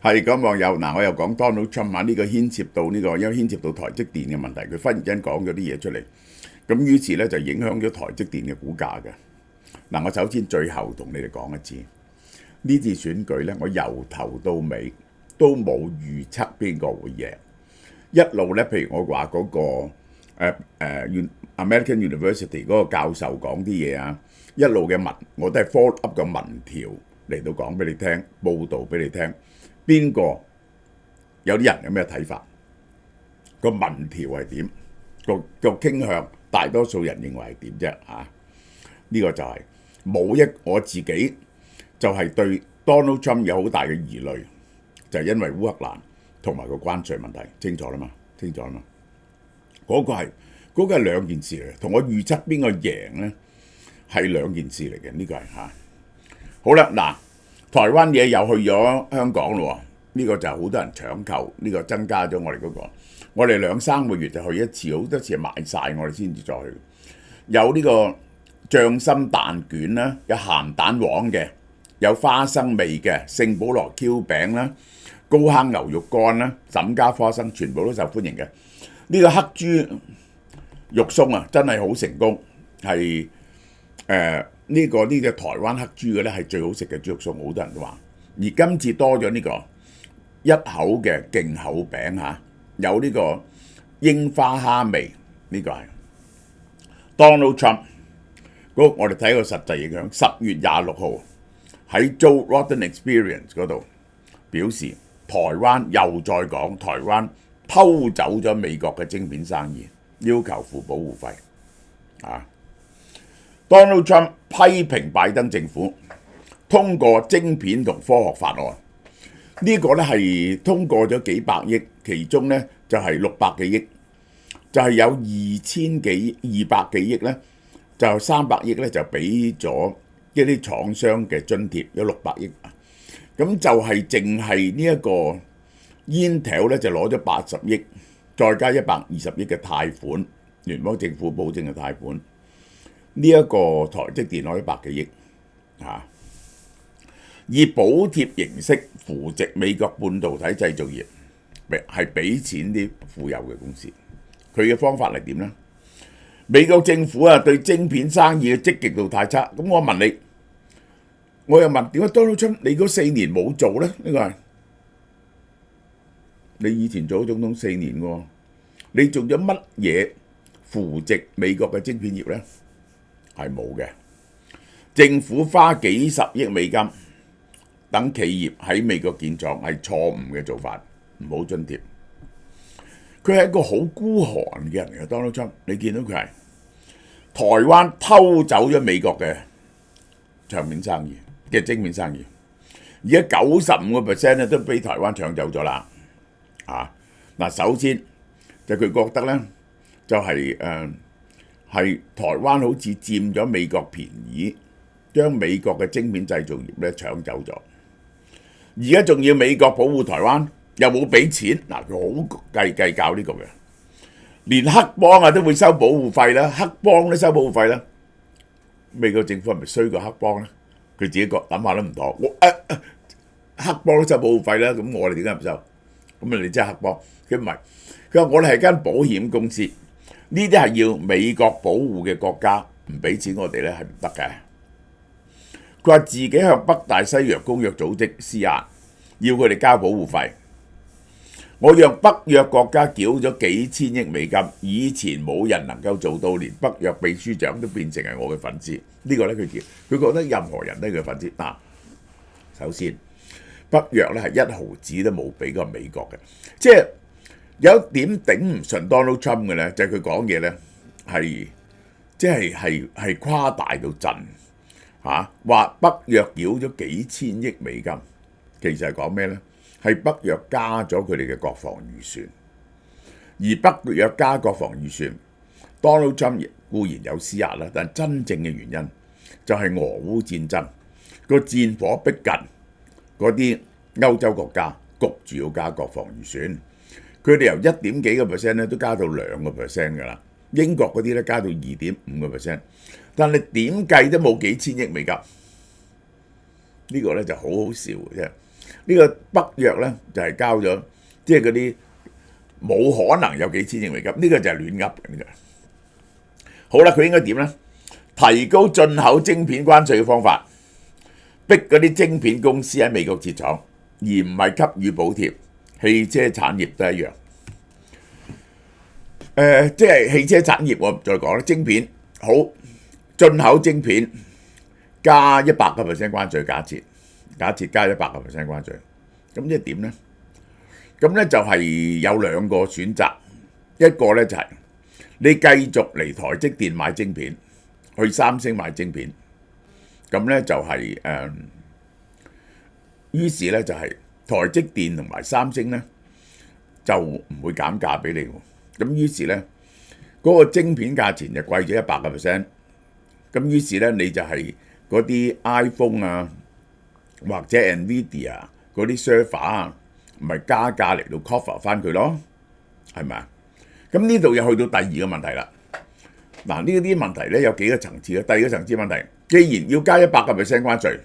係咁網友嗱，我又講 Donald Trump 呢個牽涉到呢個，因為牽涉到台積電嘅問題，佢忽然間講咗啲嘢出嚟，咁於是咧就影響咗台積電嘅股價嘅。嗱，我首先最後同你哋講一次，呢次選舉咧，我由頭到尾都冇預測邊個會贏，一路咧，譬如我話嗰個American University 嗰個教授講啲嘢啊，一路嘅我都係 follow up 個民調嚟到講俾你聽，報導俾你聽。邊個有啲人有咩睇法？個民調係點？個傾向，大多數人認為係點啫？呢個就係冇我自己就係對 Donald Trump 有好大嘅疑慮，就係因為烏克蘭同埋個關稅問題，清楚啦嘛？清楚啦嘛？嗰個係兩件事嚟嘅，同我預測邊個贏咧係兩件事嚟嘅。呢個係好啦，嗱。台灣嘢又去咗香港咯，呢個就好多人搶購，呢個增加咗我哋嗰個。我哋2-3個月就去一次，好多次賣晒，我哋先至再去。有呢個醬心蛋卷啦，有鹹蛋黃嘅，有花生味嘅，聖保羅 Q 餅啦，高坑牛肉乾啦，沈家花生全部都受歡迎嘅。呢個黑豬肉鬆啊，真係好成功，係呢個台灣黑豬嘅咧係最好食嘅豬肉鬆，好多人都話。而今次多咗呢個一口嘅勁口餅嚇，有呢個櫻花蝦味，呢個係 Donald Trump。我哋睇個實際影響，10月26號喺 Joe Rogan Experience 嗰度表示，台灣又再講台灣偷走咗美國嘅晶片生意，要求付保護費啊。Donald Trump 批評拜登政府通過晶片同科學法案，呢個咧係通過咗幾百億，其中咧就係600幾億，就係有200幾億咧，就300億咧就俾咗一啲廠商嘅津貼，有600億啊。咁就係淨係呢一個 Intel 咧就攞咗80億，再加120億嘅貸款，聯邦政府保證嘅貸款。呢一個台積電攞100幾億以補貼形式扶植美國半導體製造業，係俾錢啲富有嘅公司。佢嘅方法係點呢？美國政府對晶片生意嘅積極度太差。咁我問你，我又問點解 Donald Trump 你嗰4年冇做呢？呢個係你以前做總統4年喎，你做咗乜嘢扶植美國嘅晶片業呢？係冇嘅。政府花幾十億美金等企業喺美國建廠係錯誤嘅做法，唔好津貼。佢係一個好孤寒嘅人嚟嘅 Donald Trump， 你見到佢係台灣偷走咗美國嘅唱片生意嘅晶片生意，而家95%咧都俾台灣搶走咗啦。首先就佢覺得咧就係係台灣好似佔咗美國便宜，將美國嘅晶片製造業咧搶走咗。而家仲要美國保護台灣，又冇俾錢。佢好計較呢個嘅，連黑幫都會收保護費啦，黑幫都收保護費啦。美國政府係咪衰過黑幫咧？佢自己諗下都唔妥。黑幫都收保護費啦，咁我哋點解唔收？咁你真係黑幫？佢唔係，佢話我哋係間保險公司。呢啲係要美國保護嘅國家，唔俾錢我哋咧係唔得嘅。佢話自己向北大西洋公約組織施壓，要佢哋交保護費。我讓北約國家繳咗幾千億美金，以前冇人能夠做到，連北約秘書長都變成係我嘅粉絲。呢個咧佢覺得任何人都係佢粉絲。首先北約咧係1毫子都冇俾過美國嘅，即係。有一點頂唔順 Donald Trump 嘅咧，就係佢講嘢咧係誇大到震話北約繳咗幾千億美金，其實係講咩咧？係北約加咗佢哋嘅國防預算，而北約加國防預算 ，Donald Trump 固然有施壓啦，但真正嘅原因就係俄烏戰爭個戰火逼近，嗰啲歐洲國家焗住要加國防預算。佢哋由1點幾個 percent 咧，都加到2個 percent 㗎啦。英國嗰啲咧加到2.5個 percent，但係點計都冇幾千億美金。呢個咧就好好笑嘅啫。呢個北約咧就係交咗，即係嗰啲冇可能有幾千億美金，呢個就係亂噏嘅呢個。好啦，佢應該點咧？提高進口晶片關稅嘅方法，逼嗰啲晶片公司喺美國設廠，而唔係給予補貼。汽車產業都一樣。即係汽車產業，我唔再講啦。晶片好，進口晶片加100% 關稅，假設加100% 關稅，咁即係點咧？咁咧就係有兩個選擇，一個咧就係你繼續嚟台積電買晶片，去三星買晶片，咁咧就係於是咧就係台積電同埋三星咧就唔會減價俾你喎。咁於是咧嗰個晶片價錢就貴咗100%，咁於是咧你就係嗰啲 iPhone 啊或者 Nvidia 嗰啲 server 啊，咪加價嚟到 cover 翻佢咯，係咪啊？咁呢度又去到第二個問題啦。嗱，呢啲問題咧有幾個層次嘅。第二個層次問題，既然要加100% 關稅，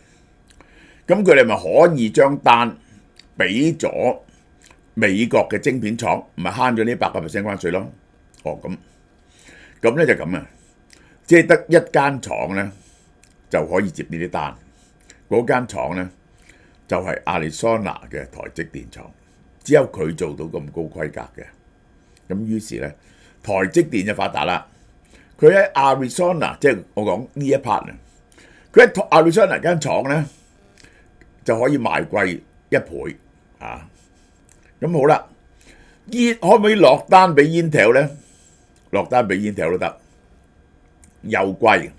咁佢哋咪可以將單俾咗美國嘅晶片廠，咪慳咗呢100% 關稅咯。咁咧就咁啊，即係得一間廠咧就可以接呢啲單，嗰間廠咧就係亞利桑那嘅台積電廠，只有佢做到咁高規格嘅。咁於是咧，台積電就發達啦。佢喺亞利桑那，即係我講呢一 part 啊，佢喺亞利桑那間廠咧就可以賣貴1倍啊！咁好啦，可唔可以落單俾 Intel 咧？落單俾 Intel 都得，又貴，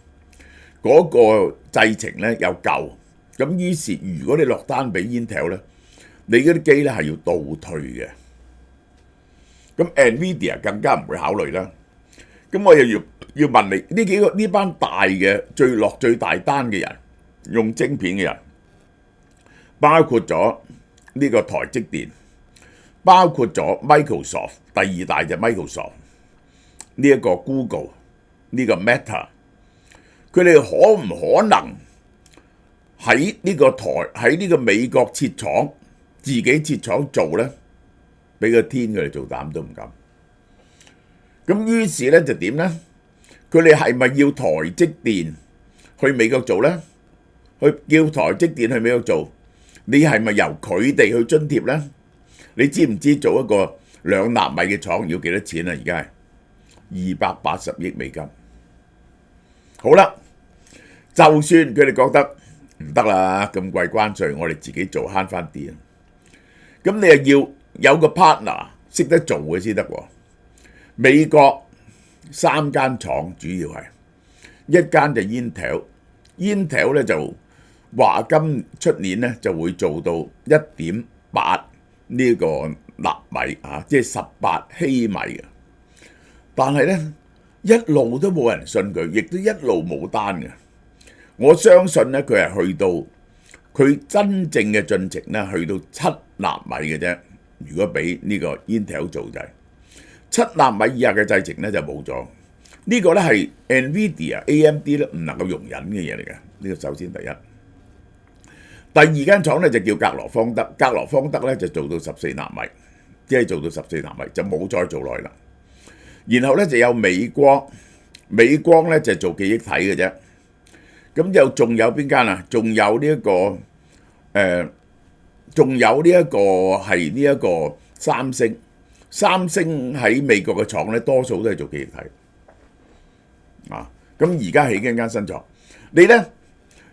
嗰個製程咧又舊。咁於是如果你落單俾 Intel 咧，你嗰啲機咧係要倒退嘅。咁 Nvidia 更加唔會考慮啦。咁我又要問你，呢班大嘅最大單嘅人，用晶片嘅人，包括咗呢個台積電，包括咗 Microsoft， 第二大就 Microsoft， 呢一個 Google， 呢個 Meta， 佢哋可唔可能喺呢個美國設廠，自己設廠做咧？俾個天佢哋做膽都唔敢。咁於是咧就點咧？佢哋係咪要台積電去美國做咧？叫台積電去美國做，你係咪由佢哋去津貼咧？你知唔知做一個2納米嘅廠要幾多錢啊？而家係280億美金。好啦，就算佢哋覺得唔得啦，咁貴關稅，我哋自己做慳翻啲啊。咁你又要有個 partner 識得做嘅先得喎。美國3間廠主要係，一間就 Intel 咧就話出年咧就會做到1.8呢個納米啊，即係18希米嘅。但係咧一路都冇人信佢，亦都一路冇單嘅。我相信咧佢係去到佢真正嘅進程咧，去到7納米嘅啫。如果俾呢個 Intel 做就係7納米以下嘅製程咧就冇咗。呢個咧係 Nvidia、AMD 咧唔能夠容忍嘅嘢嚟嘅。呢個首先第一。第二間廠咧就叫格羅方德，格羅方德咧就做到14納米，即係做到14納米就冇再做落去啦。然後咧就有美光咧就做記憶體嘅啫。咁又仲有邊間啊？仲有呢一個係呢一個三星。三星喺美國嘅廠咧，多數都係做記憶體啊。咁而家起緊間新廠，你咧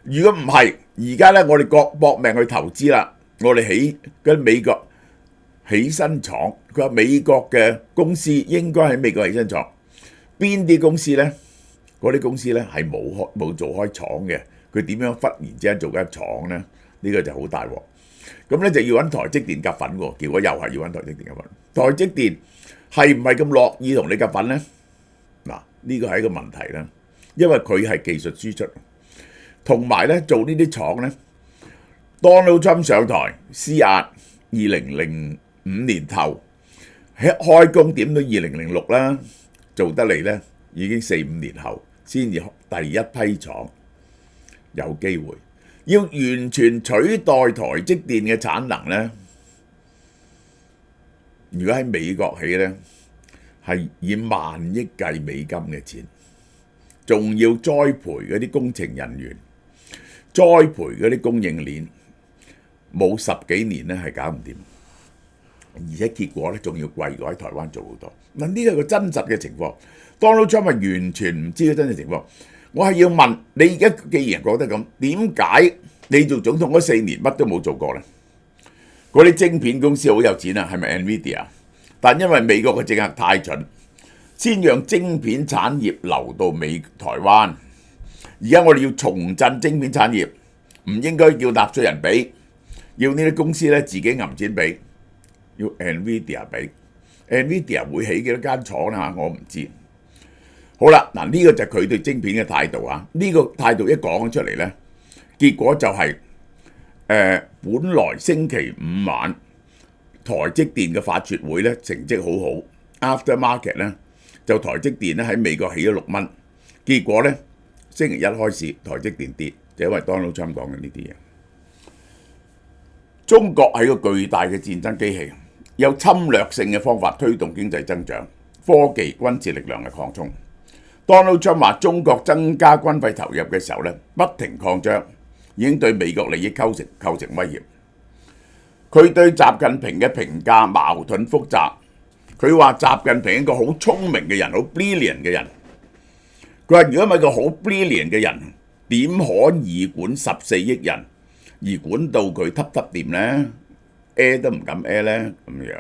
如果唔係，而家咧我哋各搏命去投資啦，我哋起跟美國起新廠。佢話美國嘅公司應該喺美國起新廠，邊啲公司咧？嗰啲公司咧係冇做開廠嘅，佢點樣忽然之間做間廠咧？呢個就好大鑊。咁咧就要揾台積電夾份喎，結果又係要揾台積電夾份。台積電係唔係咁樂意同你夾份咧？嗱，呢個係一個問題啦，因為佢係技術輸出，同埋咧做呢啲廠咧 ，Donald Trump 上台施壓，2005年頭開工點到2006啦，做得嚟咧已經4-5年後先至第一批廠有機會。要完全取代台積電嘅產能呢，如果喺美國起呢，係以萬億計美金嘅錢，仲要栽培嗰啲工程人員，栽培嗰啲供應鏈，冇10幾年呢係搞唔掂，而且結果呢仲要貴過喺台灣做好多。嗱，呢個係個真實嘅情況。Donald Trump 係完全唔知個真實情況。我係要問你，而家既然覺得咁，點解你做總統嗰4年乜都冇做過呢？嗰啲晶片公司好有錢啊，係咪 NVIDIA？但因為美國嘅政客太蠢，先讓晶片產業流到台灣。而家我哋要重振晶片產業，唔應該叫納稅人俾，要呢啲公司咧自己揞錢俾，要 NVIDIA 俾。NVIDIA 會起幾多間廠啊？我唔知。好啦，嗱，呢個就係佢對晶片嘅態度啊！呢個態度一講出嚟呢，結果就係本來星期五晚台積電嘅法說會呢，成績好好 ，after market 呢，就台積電咧喺美國起咗6蚊，結果呢，星期一開始台積電跌，就因為 Donald Trump 講嘅呢啲嘢。中國係個巨大嘅戰爭機器，有侵略性嘅方法推動經濟增長、科技、軍事力量嘅擴充。Donald Trump 話中國增加軍費投入嘅時候咧，不停擴張，已經對美國利益構成威脅。佢對習近平嘅評價矛盾複雜。佢話習近平係一個好聰明嘅人，好 brilliant 嘅人。佢話如果唔係個好 brilliant 嘅人，點可以管14億人，而管到佢揼掂呢？都唔敢呢咁樣。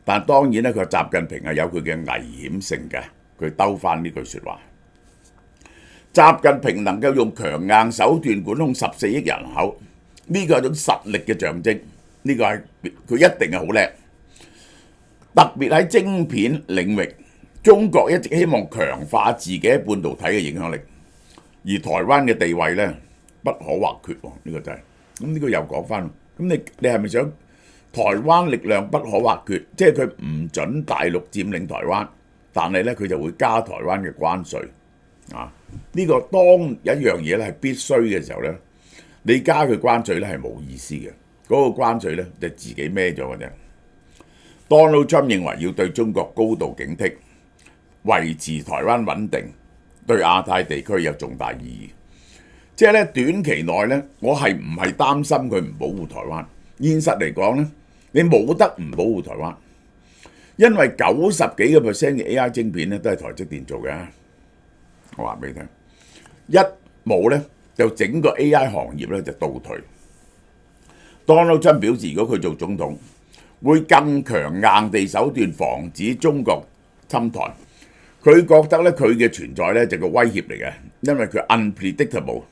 但當然咧，佢話習近平係有佢嘅危險性嘅。佢兜翻呢句説話，習近平能夠用強硬手段管控14億人口，呢個係一種實力嘅象徵。呢個係佢一定係好叻，特別喺晶片領域，中國一直希望強化自己喺半導體嘅影響力，而台灣嘅地位呢，不可或缺喎。呢個就係咁，呢個又講翻。咁你係咪想台灣力量不可或缺？即係佢唔準大陸佔領台灣？但係咧，佢就會加台灣嘅關稅啊！呢個當一樣嘢咧係必須嘅時候咧，你加佢關稅咧係冇意思嘅。嗰個關稅咧就自己孭咗嘅啫。Donald Trump 認為要對中國高度警惕，維持台灣穩定，對亞太地區有重大意義。即係咧短期內咧，我係唔係擔心佢唔保護台灣？現實嚟講咧，你冇得唔保護台灣。因為90幾個% 嘅 AI 晶片咧都係台積電做嘅，我話俾你聽，一冇咧就整個 AI 行業咧就倒退。Donald Trump 表示，如果佢做總統，會更強硬地手段防止中國侵台。佢覺得咧佢嘅存在咧就係個威脅嚟嘅，因為佢 unpredictable，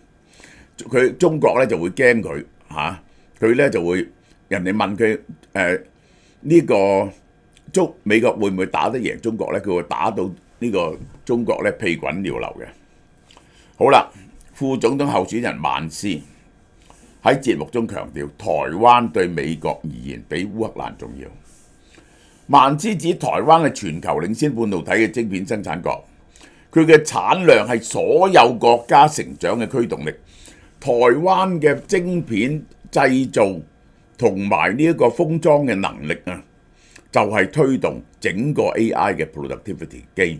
佢中國咧就會驚佢嚇，佢咧就會人哋問佢呢個。美國會唔會打得贏中國呢？佢會打到呢個中國咧屁滾尿流嘅。好啦，副總統候選人曼斯喺節目中強調，台灣對美國而言比烏克蘭重要。曼斯指台灣係全球領先半導體嘅晶片生產國，佢嘅產量係所有國家成長嘅驅動力。台灣嘅晶片製造同埋呢一個封裝嘅能力啊，就係推動整個 AI 嘅 productivity gain。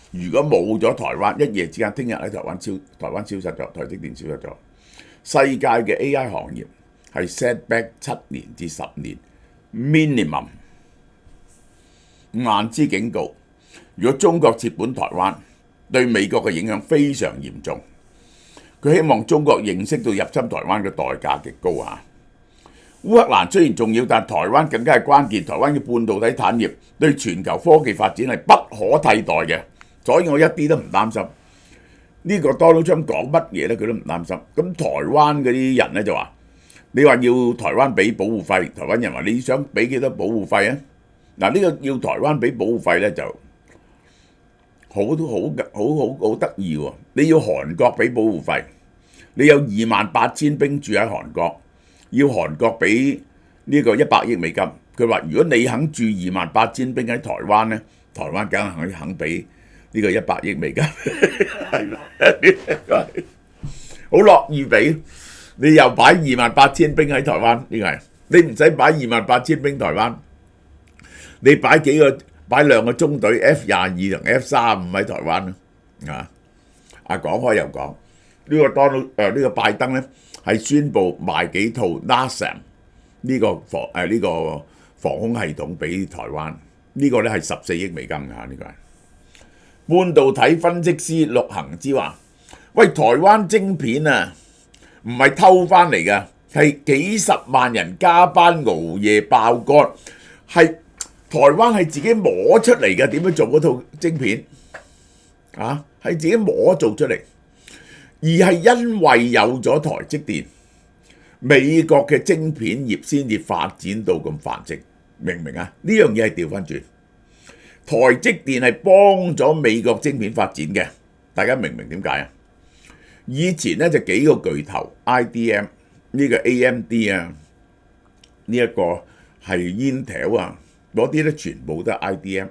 如果冇咗台灣，一夜之間，聽日喺台灣消失咗，台積電消失咗，世界嘅 AI 行業係 set back 7年至10年 minimum。曼斯警告，如果中國接管台灣，對美國嘅影響非常嚴重。佢希望中國認識到入侵台灣嘅代價極高啊！烏克蘭雖然重要，但台灣更加係關鍵。台灣嘅半導體產業對全球科技發展係不可替代嘅，所以我一啲都唔擔心。呢個 Donald Trump 講乜嘢咧，佢都唔擔心。咁台灣嗰啲人咧就話：你話要台灣俾保護費，台灣人話你想俾幾多保護費啊？嗱，呢個要台灣俾保護費咧就好得意喎。你要韓國俾保護費，你有28,000兵駐喺韓國。要韓國俾呢個100億美金，佢話如果你肯駐28,000兵喺台灣咧，台灣梗係肯俾呢個100億美金，係好樂意俾。你又擺28,000兵喺台灣，呢個係你唔使擺28,000兵台灣，你擺兩個中隊 F-22同 F-35喺台灣啊！講開又講，呢個拜登咧係宣布賣幾套 NASAM 呢個防空系統俾台灣，呢個咧係14億美金㗎，呢個係。半導體分析師陸行之話：喂，台灣晶片啊，唔係偷翻嚟㗎，係幾十萬人加班熬夜爆肝，係台灣係自己摸出嚟嘅，點樣做嗰套晶片啊？係自己摸做出嚟，而係因為有咗台積電，美國嘅晶片業先至發展到咁繁盛，明唔明啊？呢樣嘢係調翻轉。台積電係幫咗美國晶片發展嘅，大家明唔明點解啊？以前咧就幾個巨頭 IDM 呢個 AMD 啊，呢一個係 Intel 啊，嗰啲咧全部都係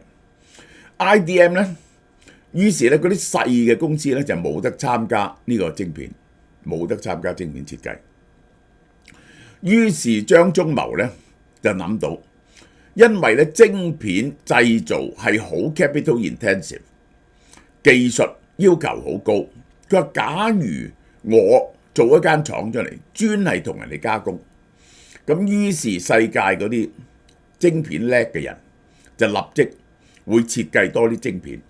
IDM 咧，於是咧嗰啲細嘅公司咧就冇得參加呢個晶片，冇得參加晶片設計。於是張忠謀咧就諗到。因為咧晶片製造係好 capital intensive， 技術要求好高。佢話：假如我做一間廠出嚟，專係同人哋加工，咁於是世界嗰啲晶片叻嘅人就立即會設計多啲晶片，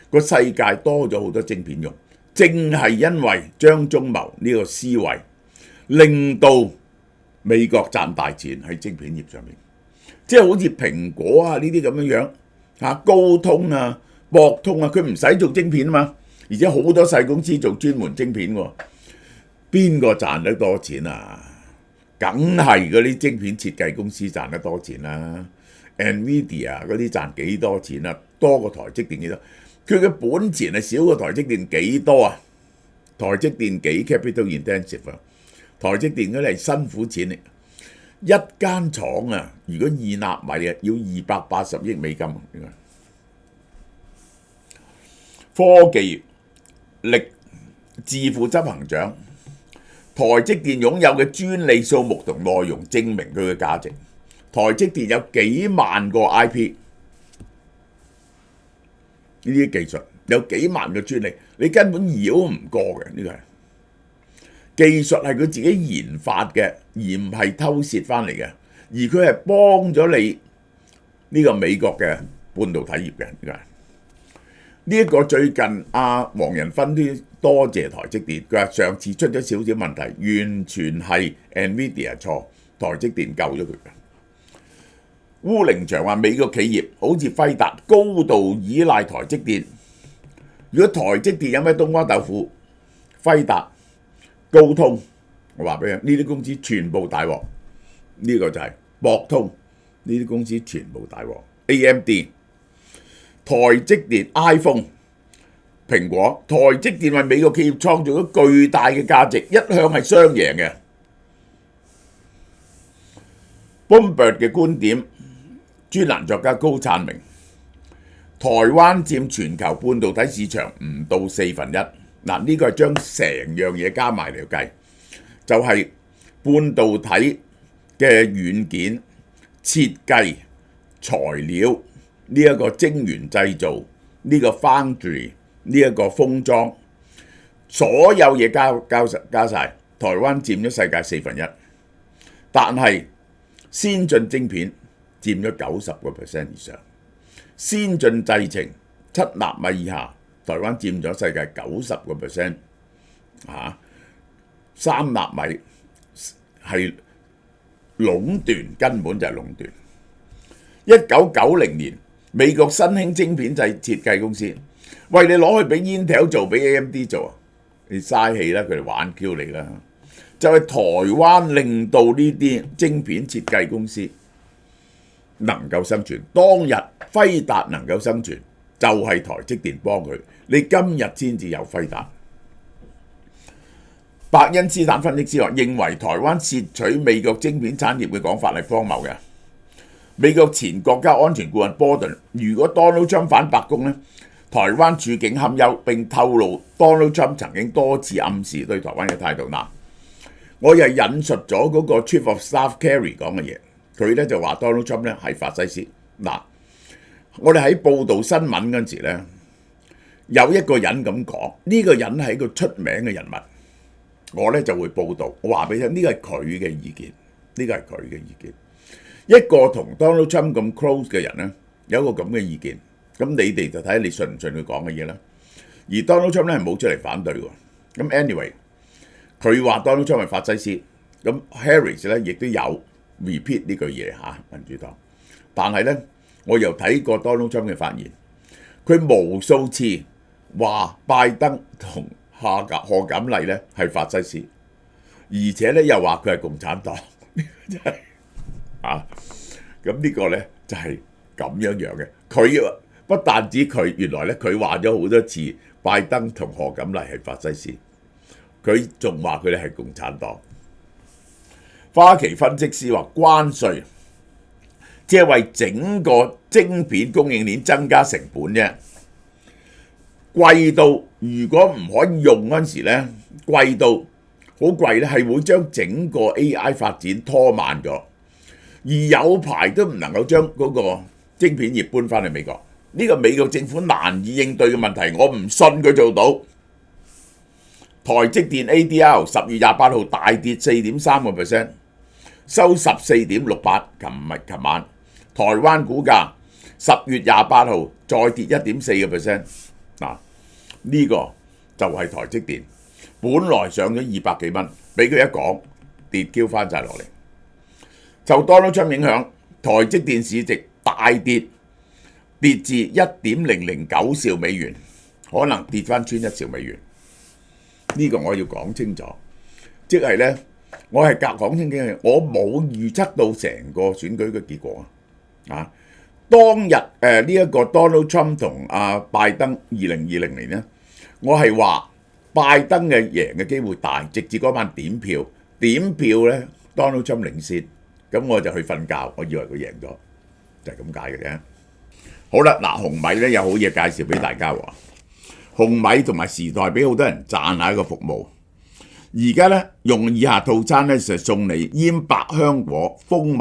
個世界多咗好多晶片用。正係因為張忠謀呢個思維，令到美國賺大錢喺晶片業上面。即係好似蘋果啊呢啲咁樣樣高通啊、博通啊，佢唔使做晶片啊嘛，而且好多細公司做專門晶片喎，邊個賺得多錢啊？梗係嗰啲晶片設計公司賺得多錢啦。NVIDIA 嗰啲賺幾多錢啊？多過台積電幾多？佢嘅本錢係少過台積電幾多啊？台積電幾 capital intensive 啊？台積電嗰啲係辛苦錢嚟。一間廠啊，如果2納米啊，要280億美金。科技力智庫執行長，台積電擁有嘅專利數目同內容證明佢嘅價值。台積電有幾萬個 IP， 呢啲技術有幾萬個專利，你根本繞唔過嘅。呢個係技術係佢自己研發嘅，而唔係偷竊翻嚟嘅。而佢係幫咗你呢個美國嘅半導體業嘅。呢一個最近黃仁勳都多謝台積電，佢話上次出咗少少問題，完全係 NVIDIA 錯，台積電救咗佢嘅。鄔凌祥話美國企業好似輝達高度依賴台積電，如果台積電有咩冬瓜豆腐，輝達高通，我話俾你，呢啲公司全部大鑊。呢個就係博通，呢啲公司全部大鑊。AMD、台積電、iPhone、蘋果，台積電為美國企業創造咗巨大嘅價值，一向係雙贏嘅。Bloomberg 嘅觀點，專欄作家高燦明，台灣佔全球半導體市場唔到1/4。嗱，呢個係將成樣嘢加埋嚟計，就係半導體嘅軟件設計、材料呢一個晶圓製造，呢個 foundry 呢一個封裝，所有嘢加晒，台灣佔咗世界1/4，但係先進晶片佔咗90% 以上，先進製程7納米以下，台灣佔咗世界90%，3納米係壟斷，根本就係壟斷。1990年，美國新興晶片設計公司，喂，你攞去俾 Intel 做，俾 AMD 做啊？你嘥氣啦，佢哋玩 Q 你啦。就係台灣令到呢啲晶片設計公司能夠生存。當日輝達能夠生存，就係台積電幫佢。你今日先至有輝達。伯恩斯坦分析師話，認為台灣竊取美國晶片產業嘅講法係荒謬嘅。美國前國家安全顧問波頓，如果 Donald Trump 返白宮呢，台灣處境堪憂，並透露 Donald Trump 曾經多次暗示對台灣嘅態度。嗱，我又引述咗嗰個 Chief of Staff Kerry 講嘅嘢，佢咧就話 Donald Trump 咧係法西斯。嗱，我哋喺報導新聞嗰陣時咧，有一個人咁講，呢個人係一個出名嘅人物，我咧就會報導，我話俾你聽，呢個係佢嘅意見，呢個係佢嘅意見。一個同 Donald Trump 咁 close 嘅人咧，有一個咁嘅意見，咁你哋就睇下你信唔信佢講嘅嘢啦。而 Donald Trump 咧係冇出嚟反對喎。咁 anyway， 佢話 Donald Trump 係法西斯，咁 Harris 咧亦都有 repeat 呢句嘢嚇民主黨。但係咧，我又睇過 Donald Trump 嘅發言，佢無數次話拜登同賀錦麗咧係法西斯，而且咧又話佢係共產黨，真係啊！咁呢個咧就係咁樣嘅。佢不但止佢，原來咧佢話咗好多次拜登同賀錦麗係法西斯，佢仲話佢哋係共產黨。花旗分析師話關稅即係為整個晶片供應鏈增加成本啫，貴到如果唔可以用嗰陣時咧，貴到好貴咧，係會將整個 AI 發展拖慢咗，而有排都唔能夠將嗰個晶片業搬翻去美國。呢個美國政府難以應對嘅問題，我唔信佢做到。台積電 ADR 10月28號大跌4.3%，收14.68，琴晚。台灣股價10月28號再跌1.4%，嗱，呢個就係台積電，本來上咗200幾蚊，俾佢一講跌嬌翻晒落嚟。受 Donald Trump 影響，台積電市值大跌，跌至1.009兆美元，可能跌翻穿1兆美元。呢個我要講清楚，即係呢，我係講清楚，我冇預測到成個選舉嘅結果啊！當日呢一個 Donald Trump 同拜登2020年呢，我係話拜登嘅贏嘅機會大，直至嗰晚點票呢 Donald Trump 領先，咁我就去瞓覺，我以為佢贏咗，就係咁解嘅啫。好啦，嗱，紅米咧有好嘢介紹俾大家喎。紅米同埋時代俾好多人讚下一個服務。而家咧用以下套餐咧就送你醃百香果、蜂蜜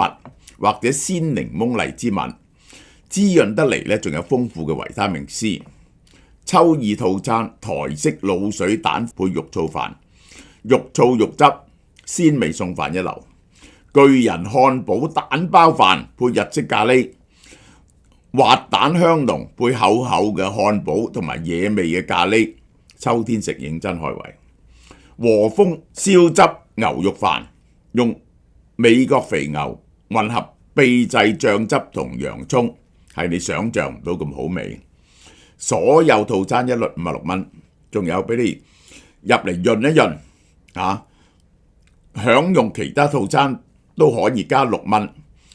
或者鮮檸檬荔枝蜜，滋潤得嚟咧，仲有豐富嘅維他命 C。秋意套餐台式滷水蛋配肉燥飯，肉燥肉汁鮮味餸飯一流。巨人漢堡蛋包飯配日式咖喱，滑蛋香濃配厚厚嘅漢堡同埋野味嘅咖喱，秋天食認真開胃。和風燒汁牛肉飯，用美國肥牛混合秘製醬汁同洋葱，係你想象唔到咁好味。所有套餐一律56蚊，仲有俾你入嚟潤一潤啊！享用其他套餐都可以加6蚊，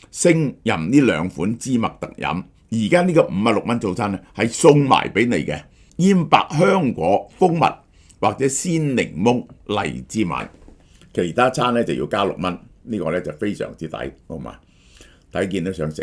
升任呢兩款芝麥特飲。而家呢個56蚊套餐咧係送埋俾你嘅醃白香果、蜂蜜或者鮮檸檬荔枝蜜，其他餐咧就要加6蚊。呢個咧就非常之抵，好嘛？睇見都想食。